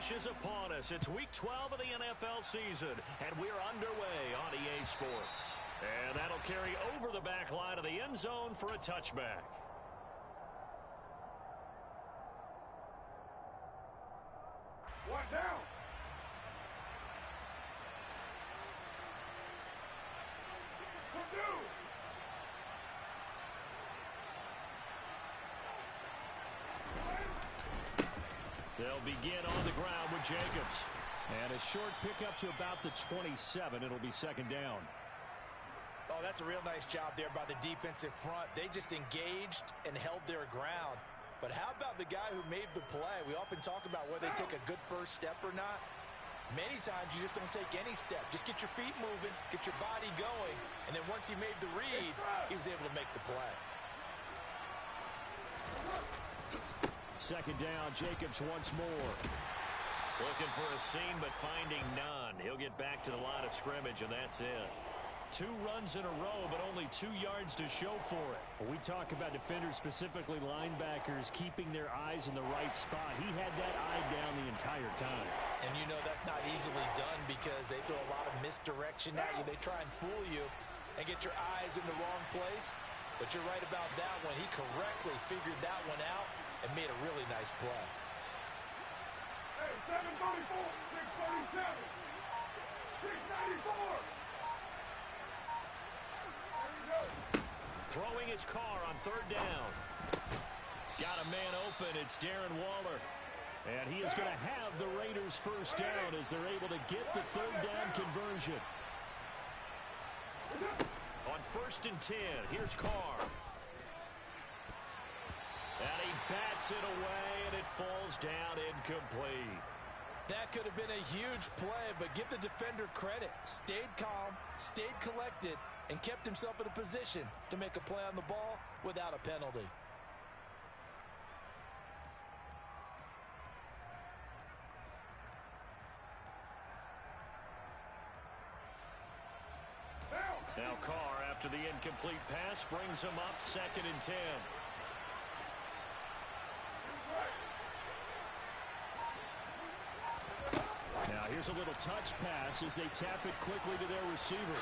rush is upon us. It's Week 12 of the NFL season, and we're underway on EA Sports. And that'll carry over the back line of the end zone for a touchback. One down. They'll begin on the ground with Jacobs. And a short pickup to about the 27. It'll be second down. Oh, that's a real nice job there by the defensive front. They just engaged and held their ground. But how about the guy who made the play? We often talk about whether they take a good first step or not. Many times you just don't take any step. Just get your feet moving, get your body going, and then once he made the read, he was able to make the play. Second down, Jacobs once more. Looking for a seam, but finding none. He'll get back to the line of scrimmage, and that's it. 2 runs in a row, but only 2 yards to show for it. When we talk about defenders, specifically linebackers, keeping their eyes in the right spot. He had that eye down the entire time. And you know that's not easily done because they throw a lot of misdirection at you. They try and fool you and get your eyes in the wrong place. But you're right about that one. He correctly figured that one out and made a really nice play. Hey, 734, 637, 694. Throwing his car on third down. Got a man open. It's Darren Waller. And he is going to have the Raiders first down as they're able to get the third down conversion. On 1st and 10, here's Carr. And he bats it away, and it falls down incomplete. That could have been a huge play, but give the defender credit. Stayed calm, stayed collected, and kept himself in a position to make a play on the ball without a penalty. Now Carr, after the incomplete pass, brings him up 2nd and 10. Now here's a little touch pass as they tap it quickly to their receiver.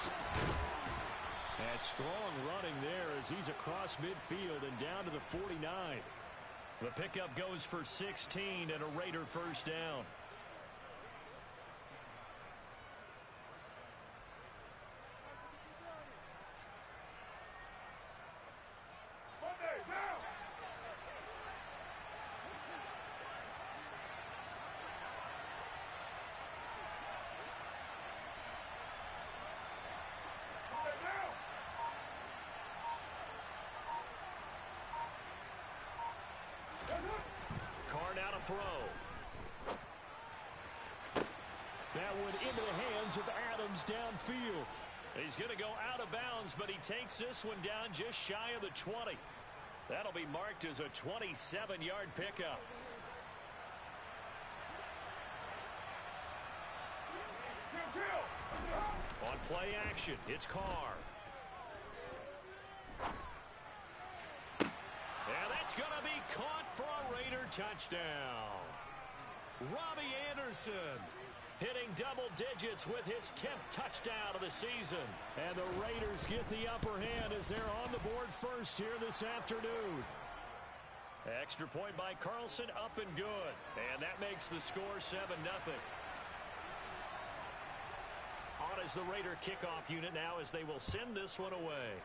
And strong running there as he's across midfield and down to the 49. The pickup goes for 16 and a Raider first down. Carr now to throw. That one into the hands of Adams downfield. He's going to go out of bounds, but he takes this one down just shy of the 20. That'll be marked as a 27-yard pickup. On play action, it's Carr. And that's going to be caught for a Raider touchdown. Robbie Anderson hitting double digits with his 10th touchdown of the season. And the Raiders get the upper hand as they're on the board first here this afternoon. Extra point by Carlson, up and good. And that makes the score 7-0. On as the Raider kickoff unit now as they will send this one away.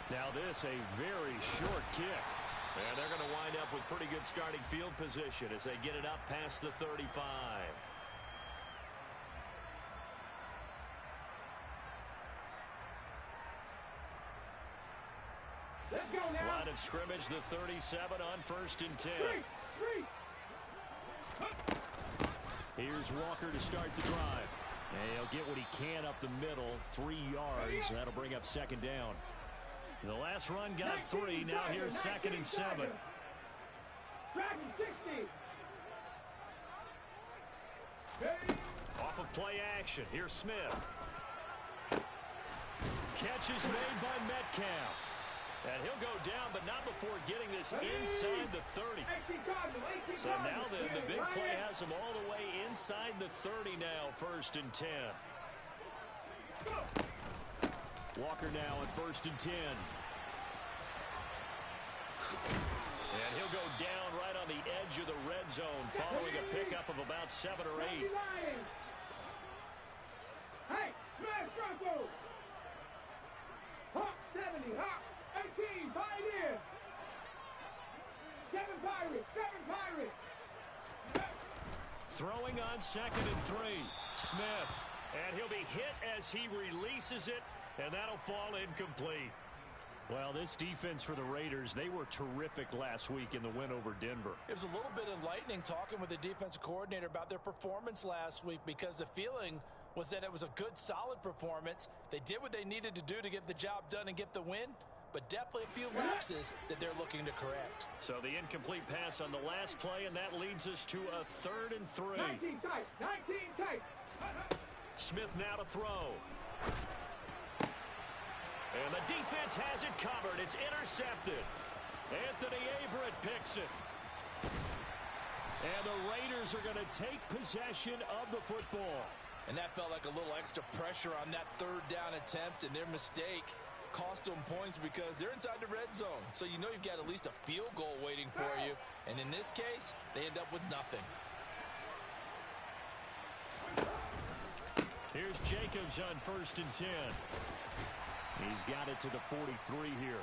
Now this, a very short kick. And they're going to wind up with pretty good starting field position as they get it up past the 35. Let's go now. Line of scrimmage, the 37 on 1st and 10. Here's Walker to start the drive. And he'll get what he can up the middle, 3 yards. That'll bring up second down. The last run got 3. Now here's 2nd and 7. Dragon 60. Off of play action. Here's Smith. Catch is made by Metcalf. And he'll go down, but not before getting this inside the 30. So now then, the big play has him all the way inside the 30 now, 1st and 10. Walker now at 1st and 10. And he'll go down right on the edge of the red zone following a pickup of about 7 or 8. Hey, smash Bronco! Hawk 70, Hawk 18, Pioneer! 7 Pirates, 7 Pirates! Throwing on 2nd and 3. Smith. And he'll be hit as he releases it, and that'll fall incomplete. Well, this defense for the Raiders, they were terrific last week in the win over Denver. It was a little bit enlightening talking with the defensive coordinator about their performance last week, because the feeling was that it was a good, solid performance. They did what they needed to do to get the job done and get the win, but definitely a few lapses that they're looking to correct. So the incomplete pass on the last play, and that leads us to a 3rd and 3. 19 tight, 19 tight. Smith now to throw. And the defense has it covered. It's intercepted. Anthony Averett picks it. And the Raiders are going to take possession of the football. And that felt like a little extra pressure on that 3rd down attempt, and their mistake cost them points because they're inside the red zone. So you know you've got at least a field goal waiting for you. And in this case, they end up with nothing. Here's Jacobs on 1st and 10. He's got it to the 43 here.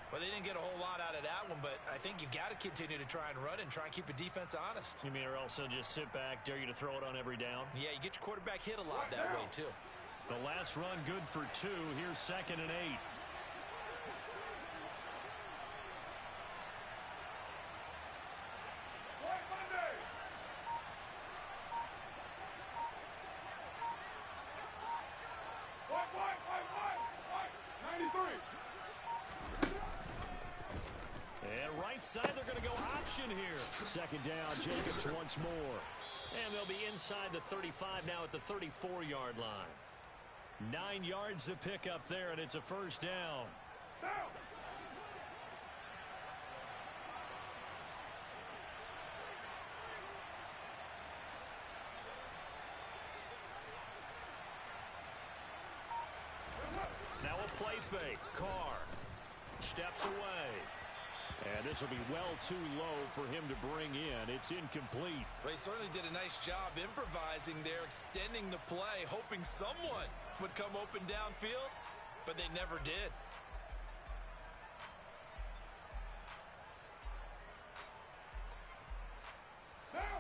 Well, they didn't get a whole lot out of that one, but I think you've got to continue to try and run and try and keep the defense honest. You mean, or else they'll just sit back, dare you to throw it on every down? Yeah, you get your quarterback hit a lot that way, too. The last run good for 2. Here's 2nd and 8. White Monday! White! 93! And right side, they're going to go option here. 2nd down, Jacobs once more. And they'll be inside the 35 now at the 34-yard line. 9 yards to pick up there, and it's a 1st down. Now a play fake. Carr steps away. And this will be well too low for him to bring in. It's incomplete. Well, he certainly did a nice job improvising there, extending the play, hoping someone would come open downfield, but they never did.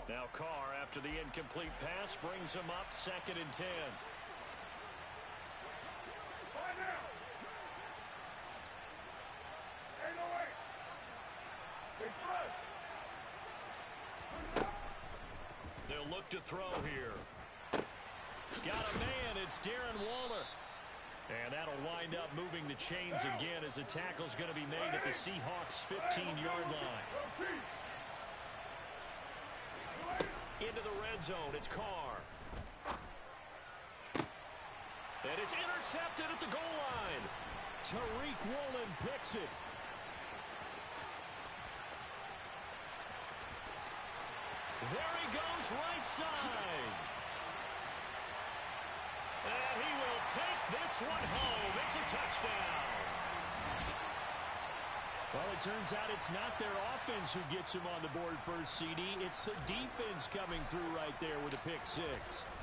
Now Carr, after the incomplete pass, brings him up 2nd and 10. They'll look to throw here. Got a man. It's Darren Waller. And that'll wind up moving the chains again as the tackle's going to be made at the Seahawks' 15-yard line. Into the red zone. It's Carr. And it's intercepted at the goal line. Tariq Woolen picks it. There he goes, right side. And he will take this one home. It's a touchdown. Well, it turns out it's not their offense who gets him on the board first, CD. It's the defense coming through right there with a pick 6.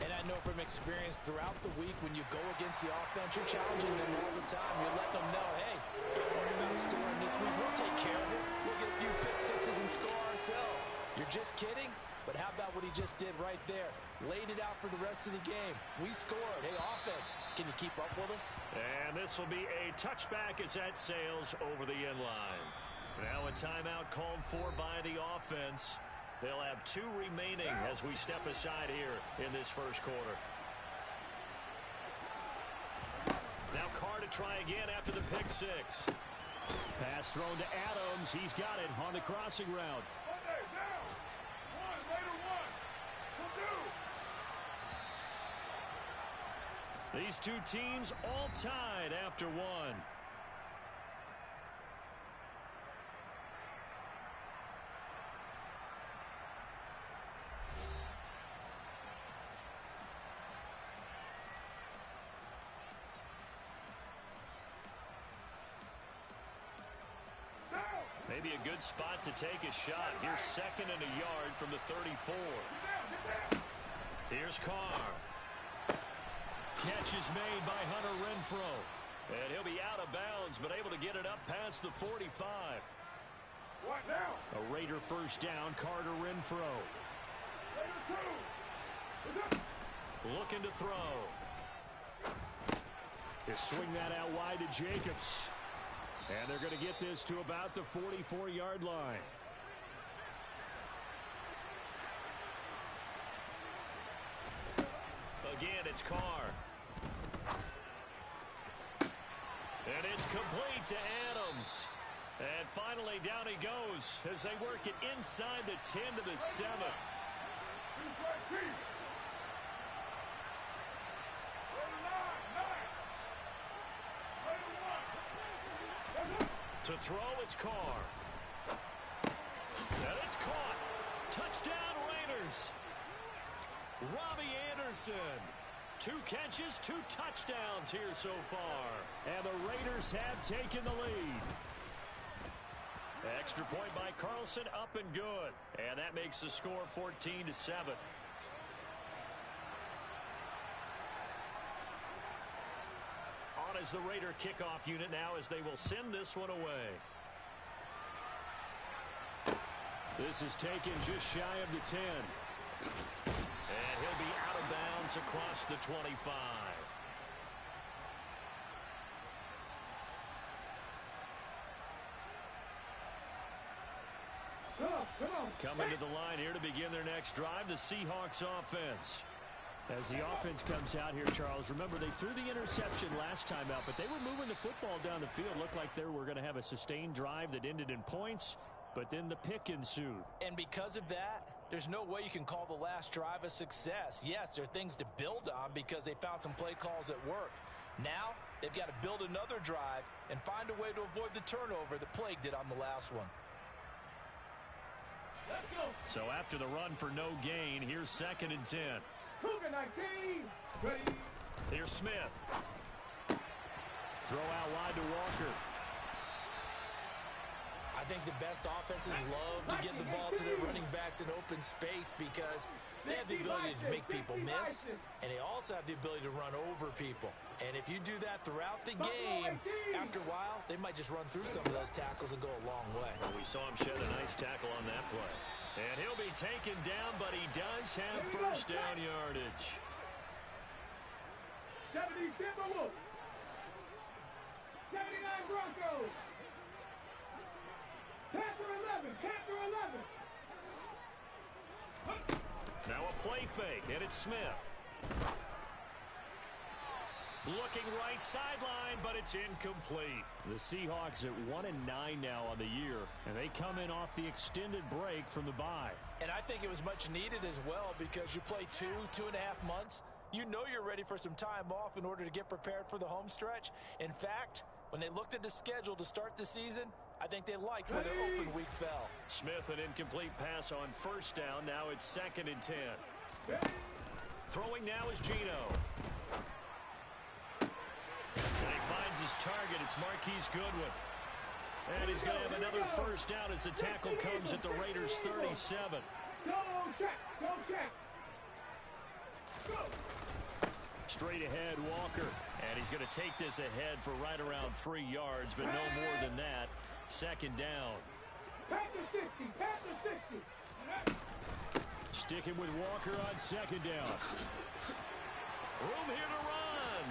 And I know from experience throughout the week, when you go against the offense, you're challenging them all the time. You're letting them know, hey, don't worry about scoring this week. We'll take care of it. We'll get a few pick 6s and score ourselves. You're just kidding? But how about what he just did right there? Laid it out for the rest of the game. We scored. Hey, offense, can you keep up with us? And this will be a touchback as that sails over the end line. Now a timeout called for by the offense. They'll have 2 remaining as we step aside here in this first quarter. Now Carr to try again after the pick 6. Pass thrown to Adams. He's got it on the crossing route. These two teams all tied after 1. Maybe a good spot to take a shot. Here's 2nd and a yard from the 34. Here's Carr. Catch is made by Hunter Renfrow. And he'll be out of bounds, but able to get it up past the 45. What now? A Raider first down, Carter Renfrow. Looking to throw. They swing that out wide to Jacobs. And they're going to get this to about the 44-yard line. Again, it's Carr. And it's complete to Adams. And finally, down he goes as they work it inside the 10 to the 7. To throw, it's Carr. And it's caught. Touchdown, Raiders. Robbie Anderson. 2 catches, 2 touchdowns here so far. And the Raiders have taken the lead. Extra point by Carlson, up and good. And that makes the score 14 to 7. On is the Raider kickoff unit now as they will send this one away. This is taken just shy of the 10. And he'll be out of bounds across the 25. Coming to the line here to begin their next drive, the Seahawks offense. As the offense comes out here, Charles, remember they threw the interception last time out, but they were moving the football down the field. Looked like they were going to have a sustained drive that ended in points, but then the pick ensued. And because of that, there's no way you can call the last drive a success. Yes, there are things to build on because they found some play calls that worked. Now, they've got to build another drive and find a way to avoid the turnover that plagued it on the last one. Let's go. So after the run for no gain, here's 2nd and 10. Cougar 19. Ready. Here's Smith. Throw out wide to Walker. I think the best offenses love to get the ball to their running backs in open space because they have the ability to make people miss, and they also have the ability to run over people. And if you do that throughout the game, after a while, they might just run through some of those tackles and go a long way. Well, we saw him shed a nice tackle on that play. And he'll be taken down, but he does have first down yardage. 70 Timberwolves. 79 Broncos. Panther 11. Panther 11. Now a play fake, and it's Smith. Looking right sideline, but it's incomplete. The Seahawks at 1-9 now on the year, and they come in off the extended break from the bye. And I think it was much needed as well because you play 2.5 months. You know you're ready for some time off in order to get prepared for the home stretch. In fact, when they looked at the schedule to start the season, I think they liked where their open week fell. Smith, an incomplete pass on first down. Now it's 2nd and 10. Throwing now is Geno. And he finds his target. It's Marquise Goodwin. And he's going to have another first down as the tackle comes at the Raiders' 37. Go check. Go check. Go. Straight ahead, Walker. And he's going to take this ahead for right around 3 yards, but no more than that. 2nd down. Panther 60. Panther 60. Sticking with Walker on 2nd down. Room here to run.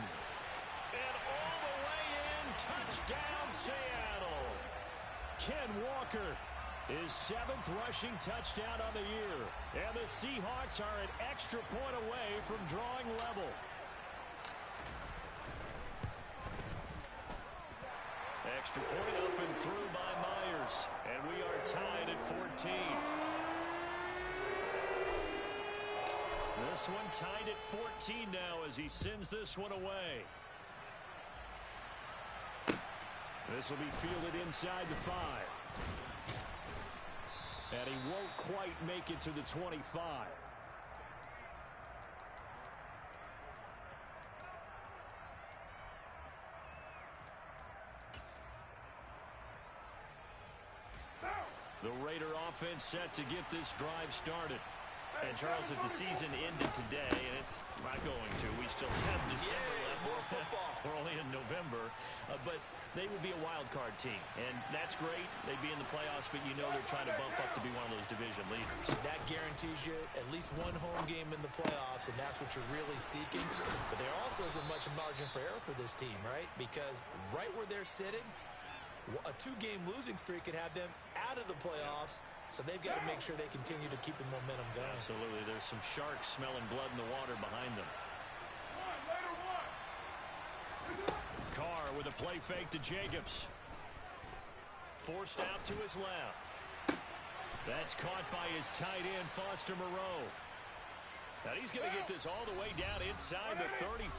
And all the way in, touchdown Seattle. Ken Walker, his 7th rushing touchdown on the year. And the Seahawks are an extra point away from drawing level. Extra point up and through by Myers. And we are tied at 14. This one tied at 14 now as he sends this one away. This will be fielded inside the 5. And he won't quite make it to the 25. The Raider offense set to get this drive started. And, Charles, if the season ended today, and it's not going to, we still have December left. More football. We're only in November. But they would be a wild card team. And that's great. They'd be in the playoffs, but you know they're trying to bump up to be one of those division leaders. That guarantees you at least one home game in the playoffs, and that's what you're really seeking. But there also isn't much margin for error for this team, right? Because right where they're sitting, a 2-game losing streak could have them out of the playoffs. So they've got to make sure they continue to keep the momentum going. Absolutely. There's some sharks smelling blood in the water behind them. Carr with a play fake to Jacobs. Forced out to his left. That's caught by his tight end, Foster Moreau. Now he's going to get this all the way down inside the 35.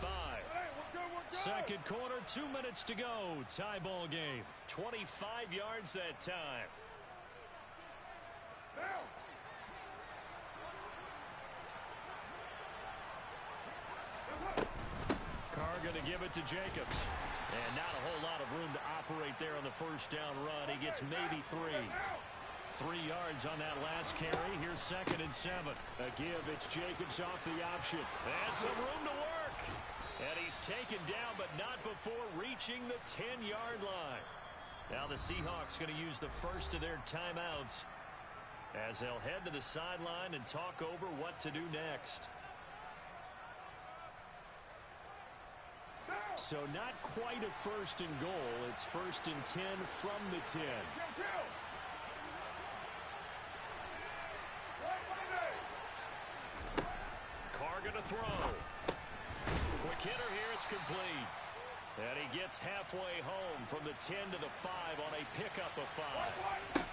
Second quarter, 2 minutes to go. Tie ball game. 25 yards that time. Carr going to give it to Jacobs. And not a whole lot of room to operate there on the first down run. He gets maybe 3. 3 yards on that last carry. Here's 2nd and 7. A give. It's Jacobs off the option. And some room to work. And he's taken down, but not before reaching the 10-yard line. Now the Seahawks going to use the first of their timeouts as they'll head to the sideline and talk over what to do next. So not quite a 1st and goal. It's 1st and 10 from the 10. Carr going to throw. Quick hitter here. It's complete. And he gets halfway home from the 10 to the 5 on a pickup of 5.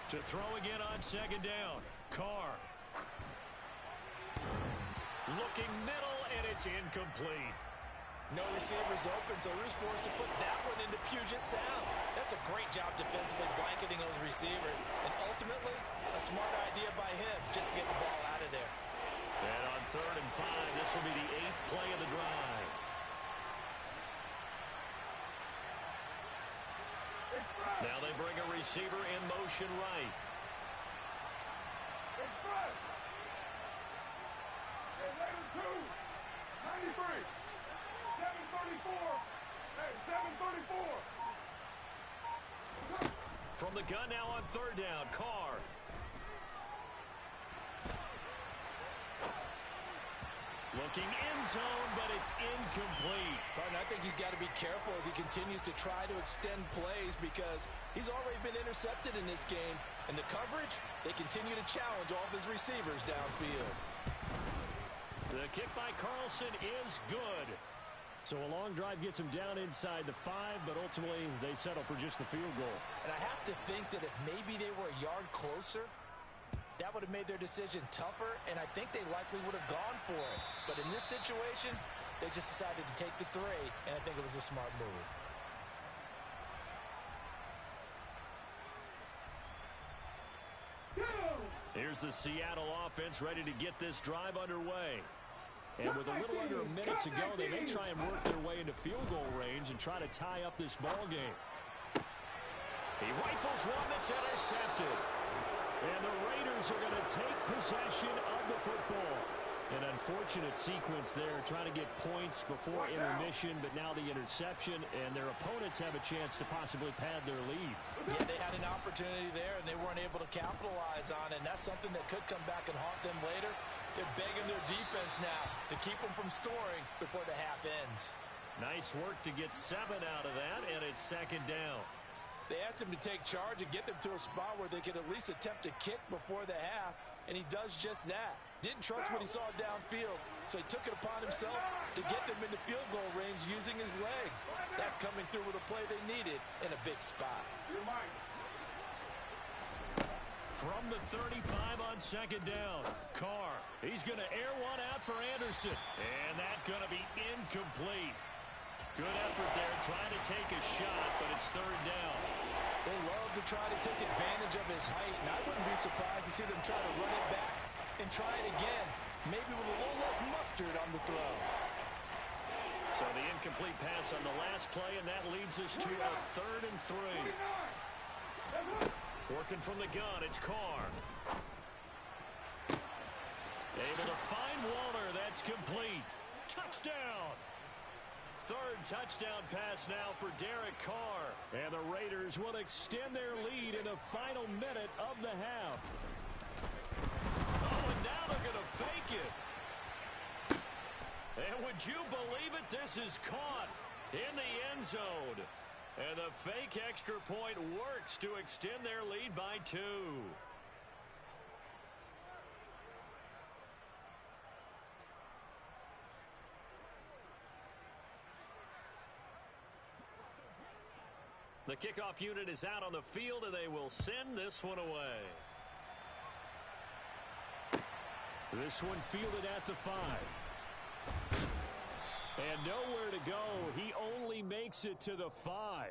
To throw again on 2nd down. Carr. Looking middle, and it's incomplete. No receivers open, so Rue's forced to put that one into Puget Sound. That's a great job defensively blanketing those receivers. And ultimately, a smart idea by him just to get the ball out of there. And on 3rd and 5, this will be the 8th play of the drive. Now they bring a receiver in motion right. Express. Hey, later 2. 93. 734. Hey, 734. From the gun now on 3rd down, Carr. Looking end zone, but it's incomplete. But I think he's got to be careful as he continues to try to extend plays because he's already been intercepted in this game. And the coverage, they continue to challenge all of his receivers downfield. The kick by Carlson is good. So a long drive gets him down inside the 5, but ultimately they settle for just the field goal. And I have to think that if maybe they were a yard closer, that would have made their decision tougher, and I think they likely would have gone for it. But in this situation, they just decided to take the 3, and I think it was a smart move. Here's the Seattle offense ready to get this drive underway. And with a little under a minute to go, they may try and work their way into field goal range and try to tie up this ball game. He rifles one that's intercepted. And the Raiders are going to take possession of the football. An unfortunate sequence there, trying to get points before intermission, but now the interception, and their opponents have a chance to possibly pad their lead. Yeah, they had an opportunity there, and they weren't able to capitalize on it, and that's something that could come back and haunt them later. They're begging their defense now to keep them from scoring before the half ends. Nice work to get 7 out of that, and it's 2nd down. They asked him to take charge and get them to a spot where they could at least attempt a kick before the half, and he does just that. Didn't trust what he saw downfield, so he took it upon himself to get them into field goal range using his legs. That's coming through with a play they needed in a big spot. From the 35 on 2nd down, Carr. He's going to air one out for Anderson, and that's going to be incomplete. Good effort there, trying to take a shot, but it's 3rd down. They love to try to take advantage of his height, and I wouldn't be surprised to see them try to run it back and try it again, maybe with a little less mustard on the throw. So the incomplete pass on the last play, and that leads us to a 3rd and 3. Working from the gun, it's Carr. Able to find Waller. That's complete. Touchdown. Third touchdown pass now for Derek Carr. And the Raiders will extend their lead in the final minute of the half. Oh, and now they're going to fake it. And would you believe it? This is caught in the end zone. And the fake extra point works to extend their lead by 2. The kickoff unit is out on the field, and they will send this one away. This one fielded at the 5. And nowhere to go. He only makes it to the 5.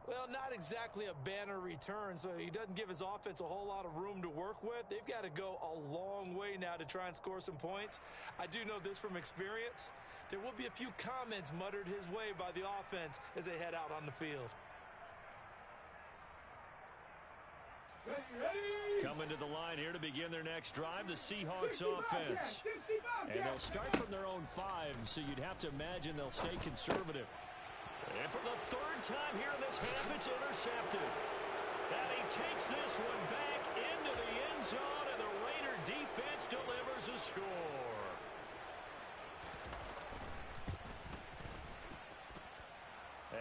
Well, not exactly a banner return, so he doesn't give his offense a whole lot of room to work with. They've got to go a long way now to try and score some points. I do know this from experience. There will be a few comments muttered his way by the offense as they head out on the field. Coming to the line here to begin their next drive, the Seahawks offense. And they'll start from their own 5, so you'd have to imagine they'll stay conservative. And for the third time here in this half, it's intercepted. And he takes this one back into the end zone, and the Raider defense delivers a score.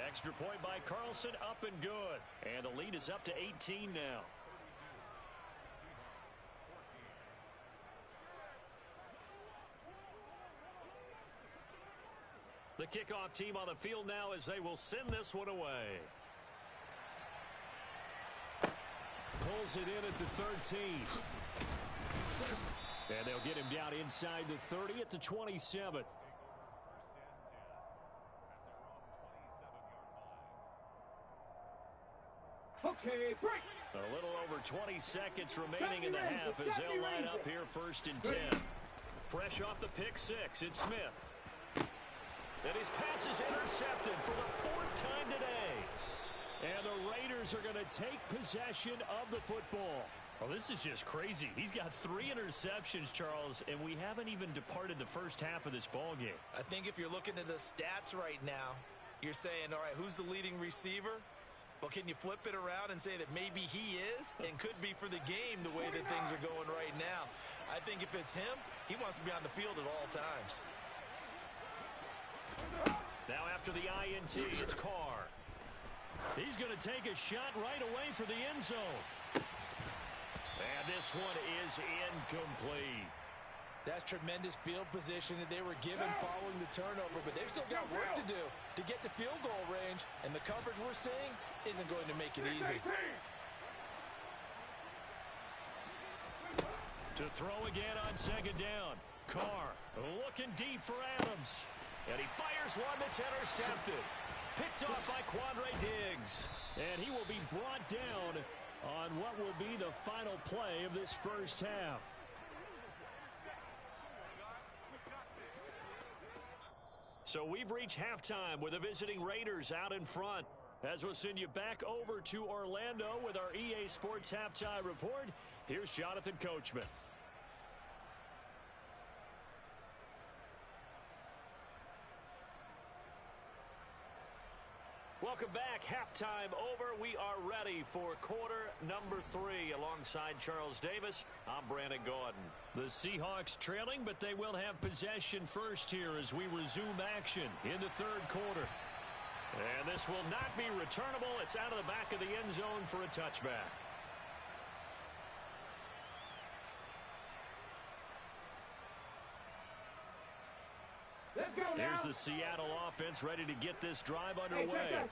Extra point by Carlson, up and good. And the lead is up to 18 now. The kickoff team on the field now as they will send this one away. Pulls it in at the 13. And they'll get him down inside the 30 at the 27. Okay, break. A little over 20 seconds remaining in the half as they'll line up here first and 10. Fresh off the pick 6, it's Smith. And his pass is intercepted for the 4th time today. And the Raiders are going to take possession of the football. Well, this is just crazy. He's got 3 interceptions, Charles, and we haven't even departed the first half of this ball game. I think if you're looking at the stats right now, you're saying, all right, who's the leading receiver? Well, can you flip it around and say that maybe he is and could be for the game the way that things are going right now? I think if it's him, he wants to be on the field at all times. Now after the INT, it's Carr. He's going to take a shot right away for the end zone. And this one is incomplete. That's tremendous field position that they were given following the turnover, but they've still got work to do to get to field goal range, and the coverage we're seeing isn't going to make it easy. To throw again on second down. Carr looking deep for Adams. And he fires one that's intercepted. Picked off by Quandre Diggs. And he will be brought down on what will be the final play of this first half. So we've reached halftime with the visiting Raiders out in front. As we'll send you back over to Orlando with our EA Sports Halftime Report, here's Jonathan Coachman. Welcome back. Halftime over. We are ready for quarter number 3 alongside Charles Davis. I'm Brandon Gordon. The Seahawks trailing, but they will have possession first here as we resume action in the third quarter. And this will not be returnable. It's out of the back of the end zone for a touchback. Here's the Seattle offense ready to get this drive underway.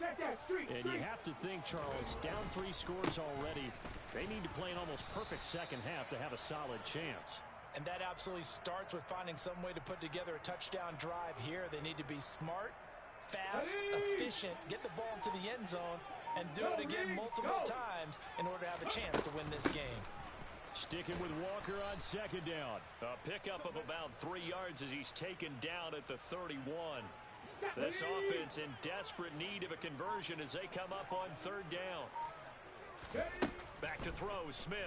And you have to think, Charles, down 3 scores already. They need to play an almost perfect second half to have a solid chance. And that absolutely starts with finding some way to put together a touchdown drive here. They need to be smart, fast, efficient, get the ball to the end zone, and do it again multiple times in order to have a chance to win this game. Sticking with Walker on second down. A pickup of about 3 yards as he's taken down at the 31. This offense in desperate need of a conversion as they come up on third down. to throw, Smith.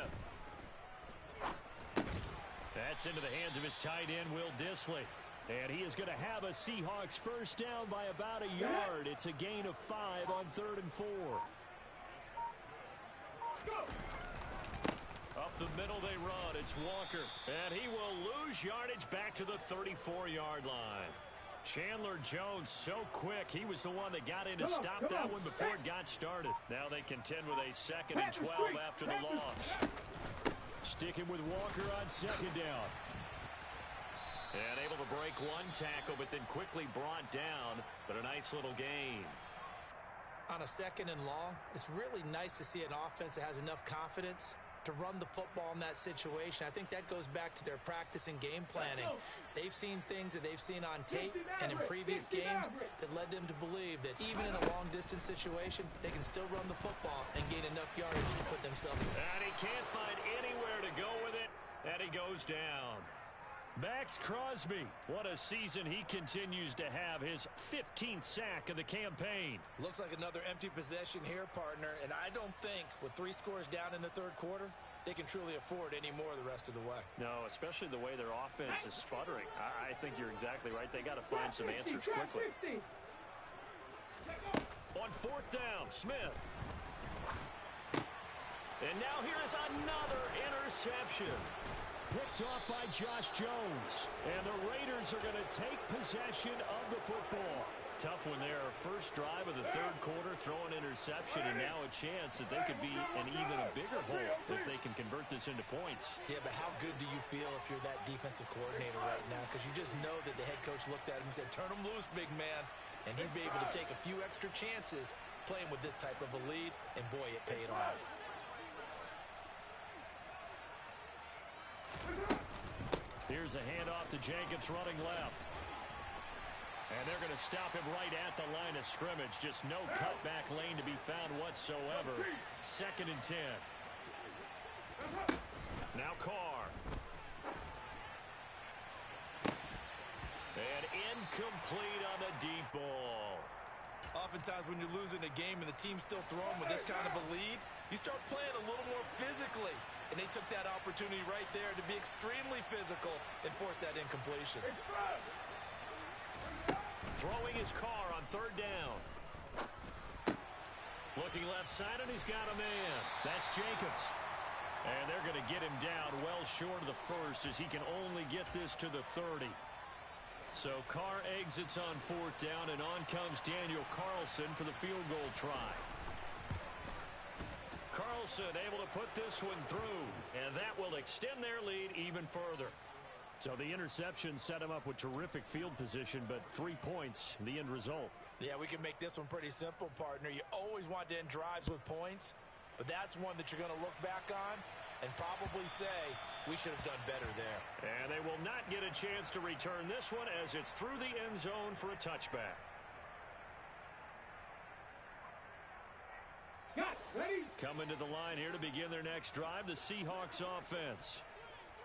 That's into the hands of his tight end, Will Dissly. And he is going to have a Seahawks first down by about a yard. It's a gain of 5 on 3rd and 4. Up the middle they run. It's Walker. And he will lose yardage back to the 34-yard line. Chandler Jones so quick. He was the one that got in to stop that one before it got started. Now they contend with a 2nd and 12 after the loss. Sticking with Walker on 2nd down. And able to break one tackle, but then quickly brought down. But a nice little gain. On a 2nd and long, it's really nice to see an offense that has enough confidence to run the football in that situation. I think that goes back to their practice and game planning. They've seen things that they've seen on tape and in previous games that led them to believe that even in a long-distance situation, they can still run the football and gain enough yardage to put themselves in. And he can't find anywhere to go with it, and he goes down. Max Crosby, what a season he continues to have, his 15th sack of the campaign. Looks like another empty possession here, partner, and I don't think with 3 scores down in the 3rd quarter, they can truly afford any more the rest of the way. No, especially the way their offense is sputtering. I think you're exactly right. They got to find some answers quickly. On 4th down, Smith. And now here is another interception. Picked off by Josh Jones. And the Raiders are going to take possession of the football. Tough one there. First drive of the 3rd quarter, throw an interception, and now a chance that they could be an even a bigger hole if they can convert this into points. Yeah, but how good do you feel if you're that defensive coordinator right now? Because you just know that the head coach looked at him and said, turn him loose, big man. And he'd be able to take a few extra chances playing with this type of a lead, and boy, it paid off. Here's a handoff to Jacobs running left. And they're going to stop him right at the line of scrimmage. Just no cutback lane to be found whatsoever. 2nd and 10. Now Carr. And incomplete on the deep ball. Oftentimes when you're losing a game and the team's still throwing with this kind of a lead, you start playing a little more physically. And they took that opportunity right there to be extremely physical and force that incompletion. Throwing his Carr on 3rd down. Looking left side, and he's got a man. That's Jacobs. And they're going to get him down well short of the 1st as he can only get this to the 30. So Carr exits on 4th down, and on comes Daniel Carlson for the field goal try. Carlson able to put this one through, and that will extend their lead even further. So the interception set him up with terrific field position, but 3 points, the end result. Yeah, we can make this one pretty simple, partner. You always want to end drives with points, but that's one that you're going to look back on and probably say, we should have done better there. And they will not get a chance to return this one as it's through the end zone for a touchback. Coming to the line here to begin their next drive, the Seahawks offense.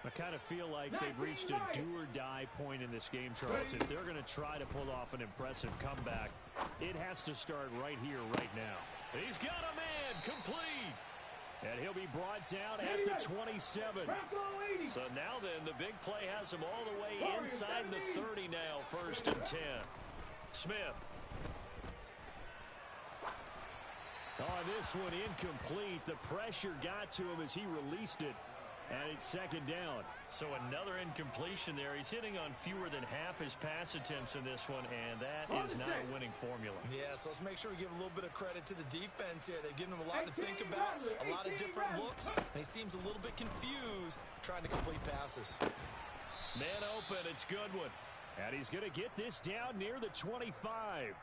I kind of feel like they've reached a do-or-die point in this game, Charles. If they're going to try to pull off an impressive comeback, it has to start right here, right now. He's got a man, complete. And he'll be brought down at the 27. So now then, the big play has him all the way inside the 30 now, 1st and 10. Smith. Oh, this one incomplete. The pressure got to him as he released it. And it's 2nd down. So another incompletion there. He's hitting on fewer than half his pass attempts in this one, and that is not a winning formula. Yeah, so let's make sure we give a little bit of credit to the defense here. They've given him a lot to think about, a lot of different looks, and he seems a little bit confused trying to complete passes. Man open, it's Goodwin. And he's going to get this down near the 25.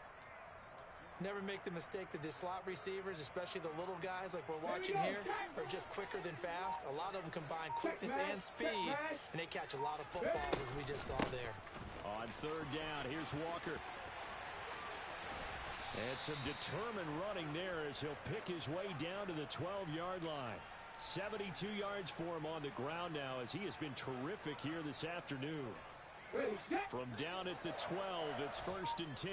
Never make the mistake that the slot receivers, especially the little guys like we're watching here, are just quicker than fast. A lot of them combine quickness and speed, and they catch a lot of footballs, as we just saw there. On 3rd down, here's Walker. And some determined running there as he'll pick his way down to the 12-yard line. 72 yards for him on the ground now as he has been terrific here this afternoon. From down at the 12, it's 1st and 10.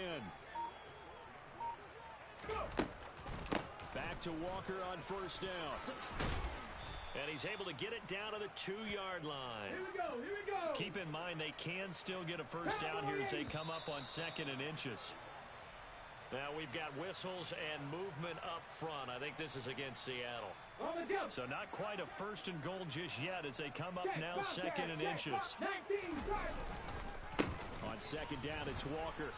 Back to Walker on 1st down. And he's able to get it down to the 2-yard line. Here we go, here we go. Keep in mind they can still get a first down here as they come up on 2nd and inches. Now we've got whistles and movement up front. I think this is against Seattle. So not quite a 1st and goal just yet as they come up now 2nd and inches. On 2nd down, it's Walker.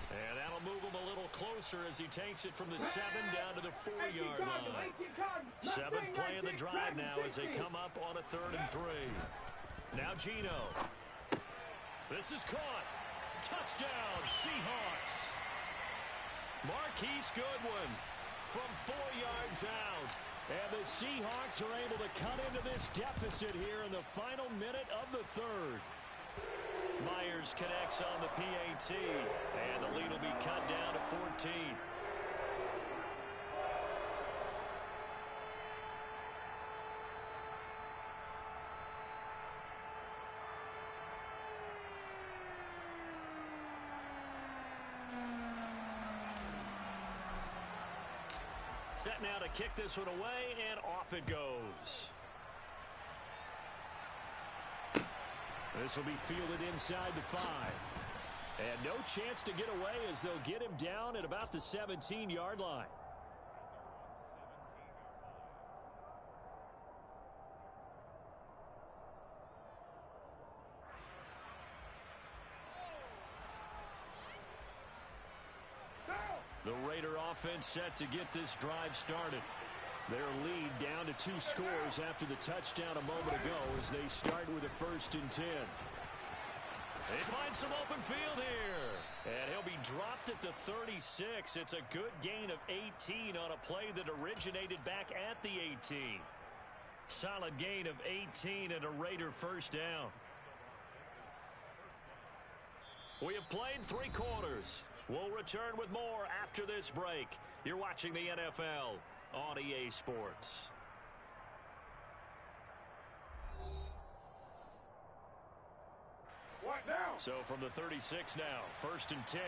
And that'll move him a little closer as he takes it from the 7 down to the 4-yard line. 7th play of the drive now as they come up on a 3rd and 3. Now Gino. This is caught. Touchdown, Seahawks. Marquise Goodwin from 4 yards out. And the Seahawks are able to cut into this deficit here in the final minute of the 3rd. Myers connects on the PAT, and the lead will be cut down to 14. Set now to kick this one away, and off it goes. This will be fielded inside the 5. And no chance to get away as they'll get him down at about the 17-yard line. The Raider offense set to get this drive started. Their lead down to 2 scores after the touchdown a moment ago as they start with a 1st and 10. They find some open field here. And he'll be dropped at the 36. It's a good gain of 18 on a play that originated back at the 18. Solid gain of 18 and a Raider 1st down. We have played 3 quarters. We'll return with more after this break. You're watching the NFL on EA Sports. What now? So from the 36 now, 1st and 10.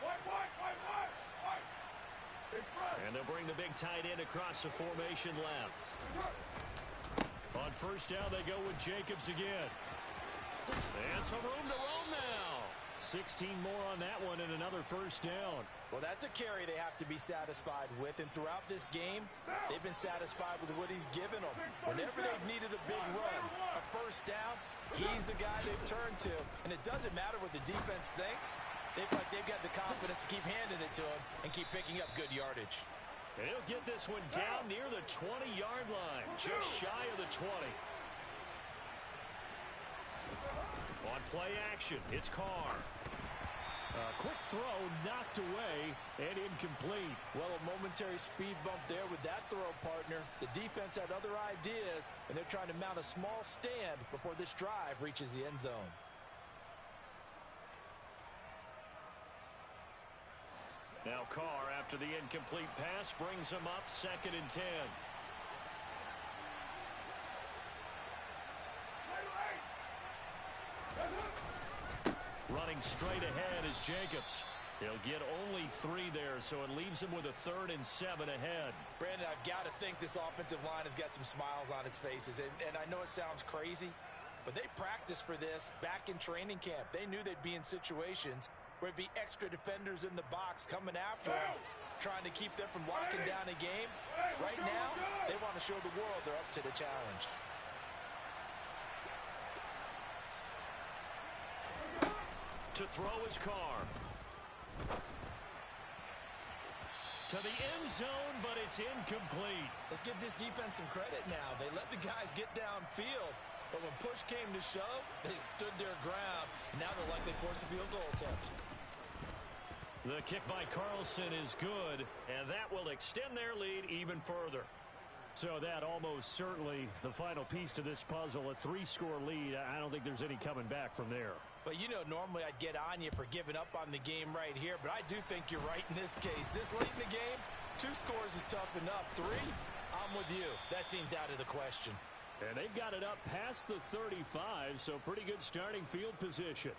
What? It's right. And they'll bring the big tight end across the formation left. On 1st down, they go with Jacobs again. And some room to roam now. 16 more on that one and another 1st down. Well, that's a carry they have to be satisfied with. And throughout this game, they've been satisfied with what he's given them. Whenever they've needed a big run, a 1st down, he's the guy they've turned to. And it doesn't matter what the defense thinks. They've got the confidence to keep handing it to him and keep picking up good yardage. And he'll get this one down near the 20-yard line, just shy of the 20. On play action, it's Carr. A quick throw knocked away and incomplete. Well, a momentary speed bump there with that throw, partner. The defense had other ideas, and they're trying to mount a small stand before this drive reaches the end zone. Now Carr, after the incomplete pass, brings him up 2nd and 10. Running straight ahead is Jacobs. He'll get only 3 there, so it leaves him with a 3rd and 7 ahead. Brandon, I've got to think this offensive line has got some smiles on its faces. And I know it sounds crazy, but they practiced for this back in training camp. They knew they'd be in situations where it'd be extra defenders in the box coming after them, trying to keep them from locking down a game. Right now, they want to show the world they're up to the challenge. To throw is Carr. To the end zone, but it's incomplete. Let's give this defense some credit now. They let the guys get downfield, but when push came to shove, they stood their ground. And now they'll likely force a field goal attempt. The kick by Carlson is good, and that will extend their lead even further. So that almost certainly the final piece to this puzzle, a 3-score lead. I don't think there's any coming back from there. But, you know, normally I'd get on you for giving up on the game right here, but I do think you're right in this case. This late in the game, 2 scores is tough enough. 3, I'm with you. That seems out of the question. And they've got it up past the 35, so pretty good starting field position.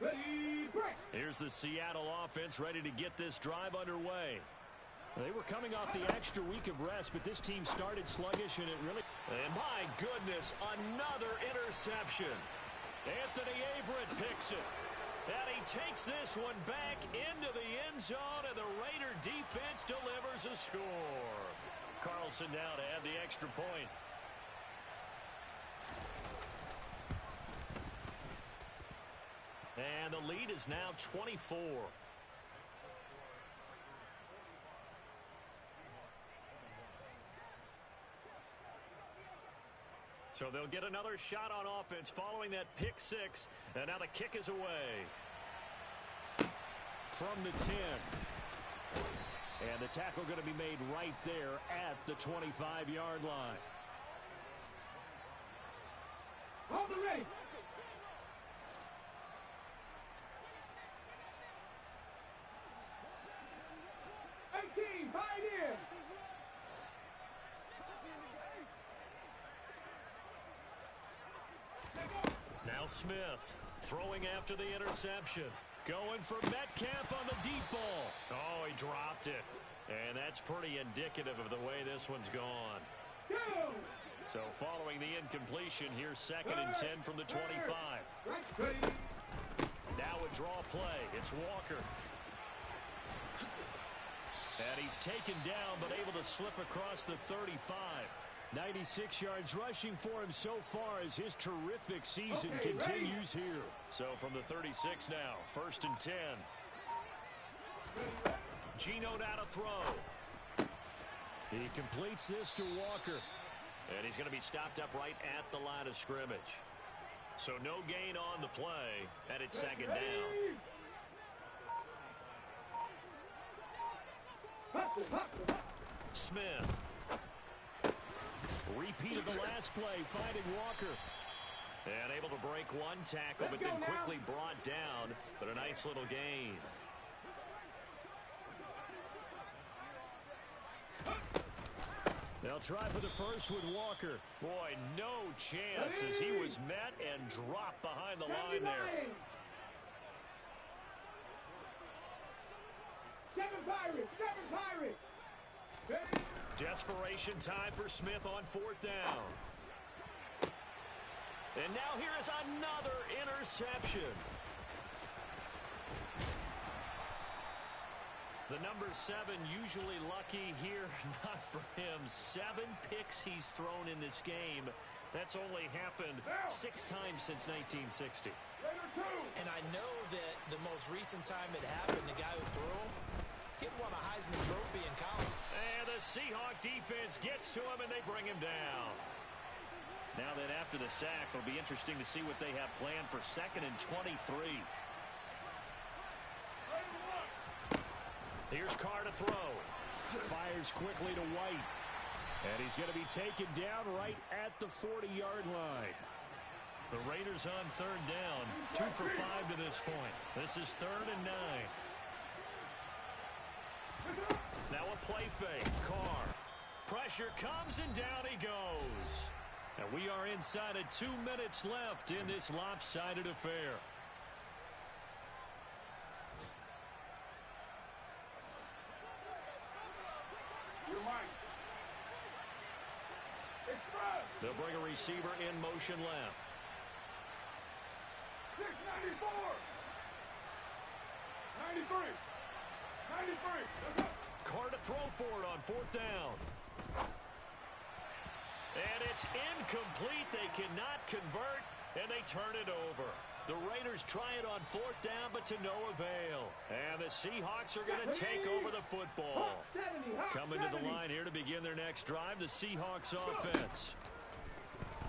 Ready, break. Here's the Seattle offense ready to get this drive underway. They were coming off the extra week of rest, but this team started sluggish, and it really... And my goodness, another interception. Anthony Averett picks it. And he takes this one back into the end zone, and the Raider defense delivers a score. Carlson now to add the extra point. And the lead is now 24. So they'll get another shot on offense following that pick six. And now the kick is away. From the 10. And the tackle going to be made right there at the 25-yard line. Hold the ready. Now Smith throwing after the interception. Going for Metcalf on the deep ball. Oh, he dropped it. And that's pretty indicative of the way this one's gone. Go! So following the incompletion, here's 2nd and 10 from the 25. Now a draw play. It's Walker. And he's taken down, but able to slip across the 35. 96 yards rushing for him so far as his terrific season continues here. So from the 36 now, 1st and 10. Geno now to throw. He completes this to Walker. And he's going to be stopped up right at the line of scrimmage. So no gain on the play, and it's 2nd down. Smith. Repeat of the last play, finding Walker. And able to break one tackle, but then quickly brought down. But a nice little gain. They'll try for the first with Walker. Boy, no chance as he was met and dropped behind the line there. Seven Pirates. Desperation time for Smith on 4th down. And now here is another interception. The number 7 usually lucky here. Not for him. 7 picks he's thrown in this game. That's only happened 6 times since 1960. And I know that the most recent time it happened, the guy who threw him, he won a Heisman Trophy in college. And the Seahawk defense gets to him, and they bring him down. Now that after the sack, it'll be interesting to see what they have planned for 2nd and 23. Here's Carr to throw. Fires quickly to White. And he's going to be taken down right at the 40-yard line. The Raiders on 3rd down. 2 for 5 to this point. This is 3rd and 9. Now a play fake. Carr. Pressure comes and down he goes. And we are inside of 2 minutes left in this lopsided affair. They'll bring a receiver in motion left. 694. 93. Carr to throw for it on 4th down. And it's incomplete. They cannot convert, and they turn it over. The Raiders try it on 4th down, but to no avail. And the Seahawks are going to take over the football. Coming to the line here to begin their next drive, the Seahawks offense.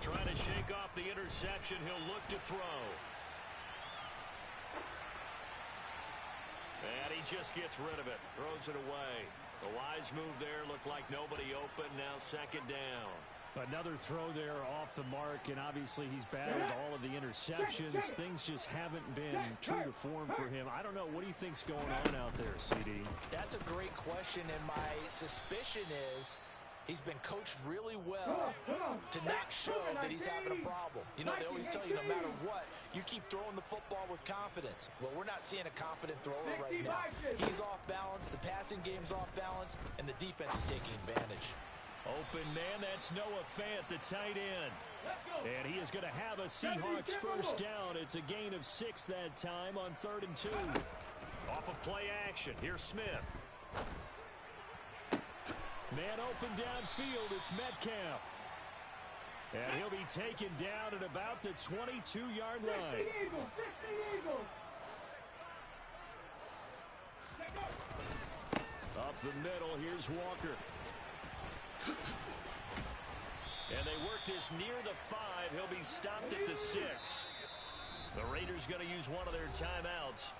Trying to shake off the interception. He'll look to throw. And he just gets rid of it. Throws it away. The wise move there. Looked like nobody open. Now 2nd down. Another throw there off the mark, and obviously he's battled all of the interceptions. Things just haven't been true to form for him. I don't know. What do you think's going on out there, CD? That's a great question, and my suspicion is He's been coached really well to not show that he's having a problem. You know, they always tell you no matter what, you keep throwing the football with confidence. Well, we're not seeing a confident thrower right now. He's off balance, the passing game's off balance, and the defense is taking advantage. Open man, that's Noah Fant, the tight end. And he is going to have a Seahawks first down. It's a gain of 6 that time on 3rd and 2. Off of play action, here's Smith. Man open downfield, it's Metcalf. And he'll be taken down at about the 22-yard line. Up the middle, here's Walker. And they work this near the 5. He'll be stopped at the 6. The Raiders going to use one of their timeouts.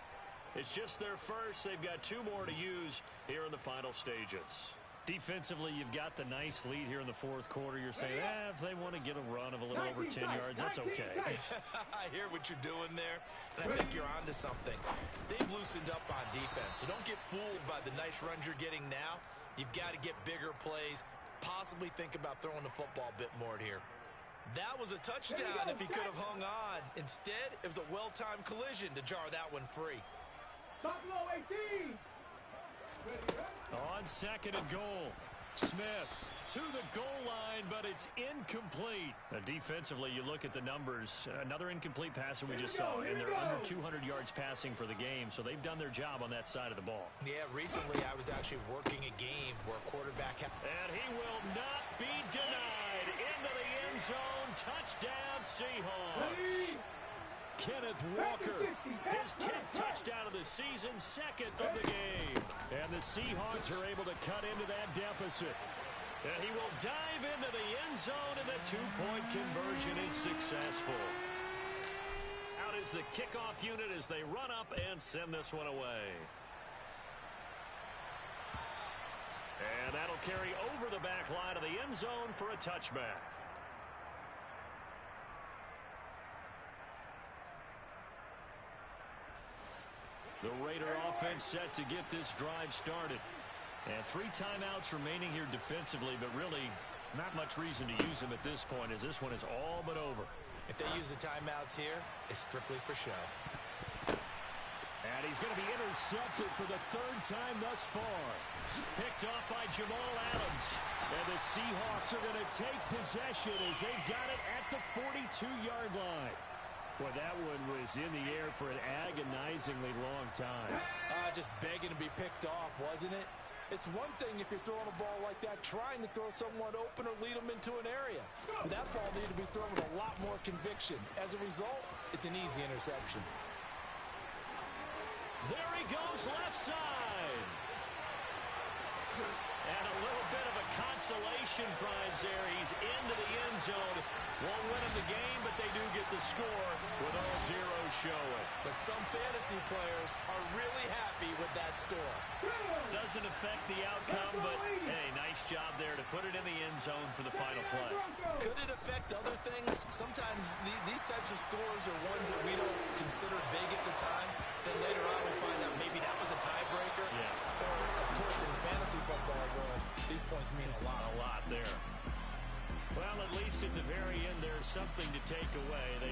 It's just their first. They've got 2 more to use here in the final stages. Defensively, you've got the nice lead here in the 4th quarter. You're saying, if they want to get a run of a little over 10 yards, that's okay. I hear what you're doing there, and I think you're onto something. They've loosened up on defense, so don't get fooled by the nice runs you're getting now. You've got to get bigger plays, possibly think about throwing the football a bit more here. That was a touchdown if he could have hung on. Instead, it was a well-timed collision to jar that one free. Buffalo 18. On 2nd and goal, Smith to the goal line, but it's incomplete. Defensively, you look at the numbers. Another incomplete pass that we just saw, and they're under 200 yards passing for the game, so they've done their job on that side of the ball. Yeah, recently I was actually working a game where a quarterback had... And he will not be denied. Into the end zone. Touchdown, Seahawks. Kenneth Walker, his 10th touchdown of the season, 2nd of the game. And the Seahawks are able to cut into that deficit. And he will dive into the end zone, and the 2-point conversion is successful. Out is the kickoff unit as they run up and send this one away. And that'll carry over the back line of the end zone for a touchback. The Raider offense set to get this drive started. And 3 timeouts remaining here defensively, but really not much reason to use them at this point as this one is all but over. If they use the timeouts here, it's strictly for show. And he's going to be intercepted for the 3rd time thus far. Picked off by Jamal Adams. And the Seahawks are going to take possession as they've got it at the 42-yard line. Well, that one was in the air for an agonizingly long time. Just begging to be picked off, wasn't it? It's one thing if you're throwing a ball like that, trying to throw someone open or lead them into an area. But that ball needed to be thrown with a lot more conviction. As a result, it's an easy interception. There he goes, left side. And a little bit of a consolation prize there. He's into the end zone. Won't win him the game, but they do get the score with all zeros showing. But some fantasy players are really happy with that score. Doesn't affect the outcome, but hey, nice job there to put it in the end zone for the final play. Could it affect other things? Sometimes these types of scores are ones that we don't consider big at the time. Then later on we find out maybe that was a tiebreaker. Yeah. Or, of course, in the fantasy football world, these points mean a lot. A lot there. Well, at least at the very end, there's something to take away. They